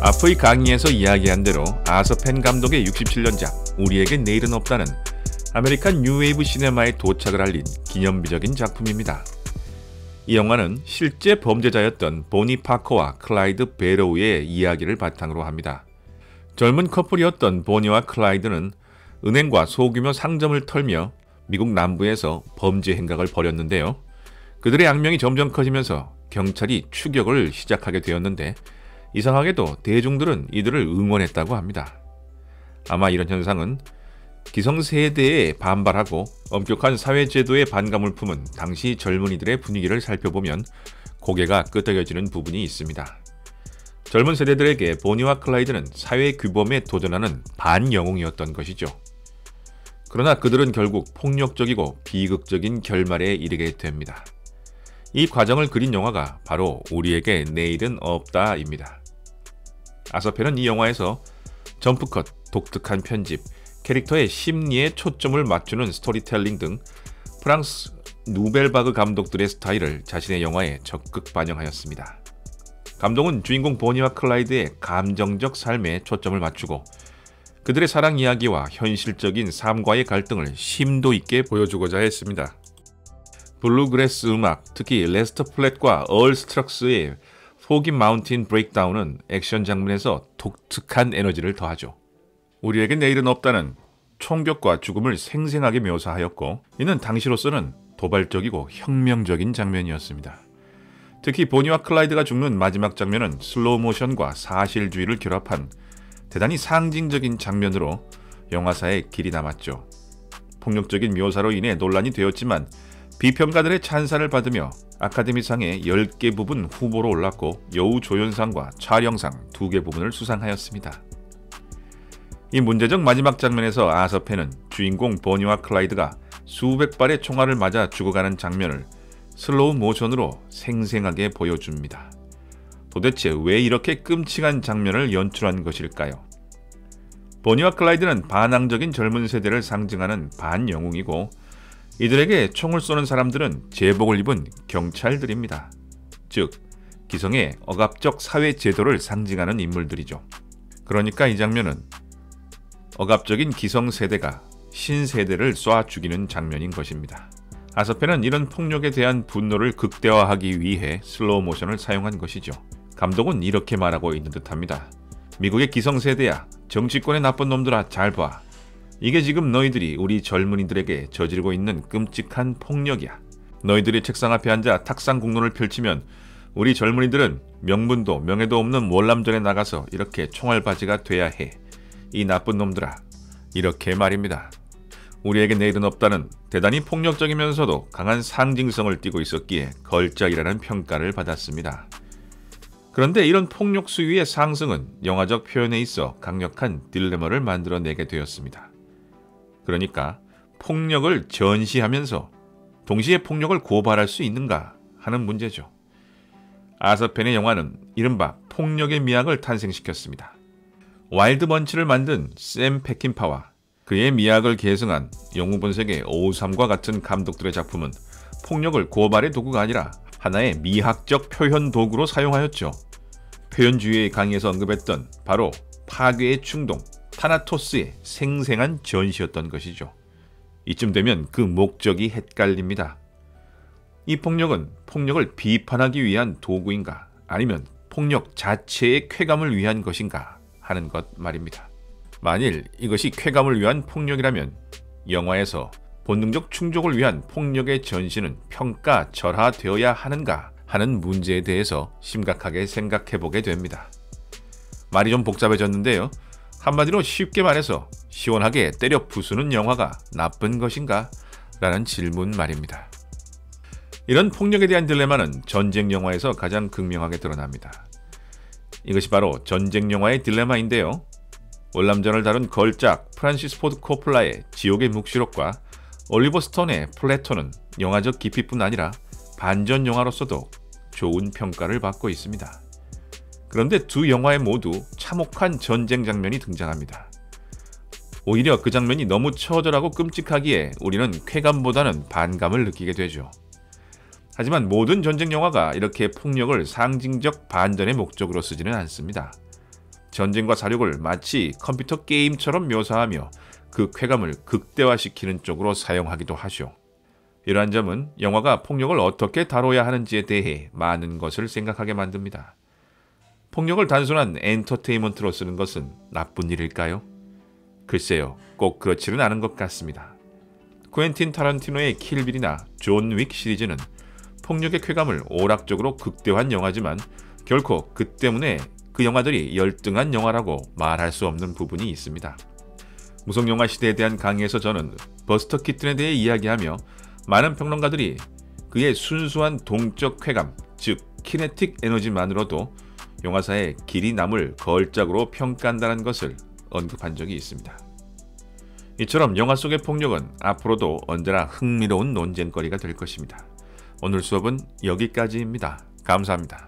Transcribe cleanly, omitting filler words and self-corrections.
앞의 강의에서 이야기한 대로 아서 펜 감독의 67년작 우리에게 내일은 없다는 아메리칸 뉴웨이브 시네마에 도착을 알린 기념비적인 작품입니다. 이 영화는 실제 범죄자였던 보니 파커와 클라이드 베로우의 이야기를 바탕으로 합니다. 젊은 커플이었던 보니와 클라이드는 은행과 소규모 상점을 털며 미국 남부에서 범죄 행각을 벌였는데요. 그들의 악명이 점점 커지면서 경찰이 추격을 시작하게 되었는데 이상하게도 대중들은 이들을 응원했다고 합니다. 아마 이런 현상은 기성세대에 반발하고 엄격한 사회제도에 반감을 품은 당시 젊은이들의 분위기를 살펴보면 고개가 끄덕여지는 부분이 있습니다. 젊은 세대들에게 보니와 클라이드는 사회 규범에 도전하는 반영웅이었던 것이죠. 그러나 그들은 결국 폭력적이고 비극적인 결말에 이르게 됩니다. 이 과정을 그린 영화가 바로 우리에게 내일은 없다입니다. 아서 펜은 이 영화에서 점프컷, 독특한 편집, 캐릭터의 심리에 초점을 맞추는 스토리텔링 등 프랑스 누벨바그 감독들의 스타일을 자신의 영화에 적극 반영하였습니다. 감독은 주인공 보니와 클라이드의 감정적 삶에 초점을 맞추고 그들의 사랑 이야기와 현실적인 삶과의 갈등을 심도 있게 보여주고자 했습니다. 블루그래스 음악, 특히 레스터 플랫과 얼 스트럭스의 포기 마운틴 브레이크다운은 액션 장면에서 독특한 에너지를 더하죠. 우리에게 내일은 없다는 총격과 죽음을 생생하게 묘사하였고 이는 당시로서는 도발적이고 혁명적인 장면이었습니다. 특히 보니와 클라이드가 죽는 마지막 장면은 슬로우 모션과 사실주의를 결합한 대단히 상징적인 장면으로 영화사에 길이 남았죠. 폭력적인 묘사로 인해 논란이 되었지만 비평가들의 찬사를 받으며 아카데미상의 10개 부분 후보로 올랐고 여우조연상과 촬영상 2개 부분을 수상하였습니다. 이 문제적 마지막 장면에서 아서 펜은 주인공 보니와 클라이드가 수백 발의 총알을 맞아 죽어가는 장면을 슬로우 모션으로 생생하게 보여줍니다. 도대체 왜 이렇게 끔찍한 장면을 연출한 것일까요? 보니와 클라이드는 반항적인 젊은 세대를 상징하는 반영웅이고 이들에게 총을 쏘는 사람들은 제복을 입은 경찰들입니다. 즉, 기성의 억압적 사회 제도를 상징하는 인물들이죠. 그러니까 이 장면은 억압적인 기성세대가 신세대를 쏴 죽이는 장면인 것입니다. 아서 펜은 이런 폭력에 대한 분노를 극대화하기 위해 슬로우 모션을 사용한 것이죠. 감독은 이렇게 말하고 있는 듯합니다. 미국의 기성세대야, 정치권의 나쁜 놈들아 잘 봐. 이게 지금 너희들이 우리 젊은이들에게 저지르고 있는 끔찍한 폭력이야. 너희들이 책상 앞에 앉아 탁상 공론을 펼치면 우리 젊은이들은 명분도 명예도 없는 월남전에 나가서 이렇게 총알바지가 돼야 해. 이 나쁜 놈들아. 이렇게 말입니다. 우리에게 내일은 없다는 대단히 폭력적이면서도 강한 상징성을 띠고 있었기에 걸작이라는 평가를 받았습니다. 그런데 이런 폭력 수위의 상승은 영화적 표현에 있어 강력한 딜레마를 만들어내게 되었습니다. 그러니까 폭력을 전시하면서 동시에 폭력을 고발할 수 있는가 하는 문제죠. 아서 펜의 영화는 이른바 폭력의 미학을 탄생시켰습니다. 와일드번치를 만든 샘 페킨파와 그의 미학을 계승한 영웅본색의 오우삼과 같은 감독들의 작품은 폭력을 고발의 도구가 아니라 하나의 미학적 표현 도구로 사용하였죠. 표현주의의 강의에서 언급했던 바로 파괴의 충동, 타나토스의 생생한 전시였던 것이죠. 이쯤 되면 그 목적이 헷갈립니다. 이 폭력은 폭력을 비판하기 위한 도구인가 아니면 폭력 자체의 쾌감을 위한 것인가 하는 것 말입니다. 만일 이것이 쾌감을 위한 폭력이라면 영화에서 본능적 충족을 위한 폭력의 전시는 평가절하되어야 하는가 하는 문제에 대해서 심각하게 생각해보게 됩니다. 말이 좀 복잡해졌는데요. 한마디로 쉽게 말해서 시원하게 때려 부수는 영화가 나쁜 것인가? 라는 질문 말입니다. 이런 폭력에 대한 딜레마는 전쟁 영화에서 가장 극명하게 드러납니다. 이것이 바로 전쟁 영화의 딜레마인데요. 월남전을 다룬 걸작 프란시스 포드 코플라의 지옥의 묵시록과 올리버 스톤의 플래톤은 영화적 깊이뿐 아니라 반전 영화로서도 좋은 평가를 받고 있습니다. 그런데 두 영화에 모두 참혹한 전쟁 장면이 등장합니다. 오히려 그 장면이 너무 처절하고 끔찍하기에 우리는 쾌감보다는 반감을 느끼게 되죠. 하지만 모든 전쟁 영화가 이렇게 폭력을 상징적 반전의 목적으로 쓰지는 않습니다. 전쟁과 사륙을 마치 컴퓨터 게임처럼 묘사하며 그 쾌감을 극대화시키는 쪽으로 사용하기도 하죠. 이러한 점은 영화가 폭력을 어떻게 다뤄야 하는지에 대해 많은 것을 생각하게 만듭니다. 폭력을 단순한 엔터테인먼트로 쓰는 것은 나쁜 일일까요? 글쎄요, 꼭 그렇지는 않은 것 같습니다. 쿠엔틴 타란티노의 킬빌이나 존 윅 시리즈는 폭력의 쾌감을 오락적으로 극대화한 영화지만 결코 그 때문에 그 영화들이 열등한 영화라고 말할 수 없는 부분이 있습니다. 무성영화 시대에 대한 강의에서 저는 버스터 키튼에 대해 이야기하며 많은 평론가들이 그의 순수한 동적 쾌감, 즉 키네틱 에너지만으로도 영화사에 길이 남을 걸작으로 평가한다는 것을 언급한 적이 있습니다. 이처럼 영화 속의 폭력은 앞으로도 언제나 흥미로운 논쟁거리가 될 것입니다. 오늘 수업은 여기까지입니다. 감사합니다.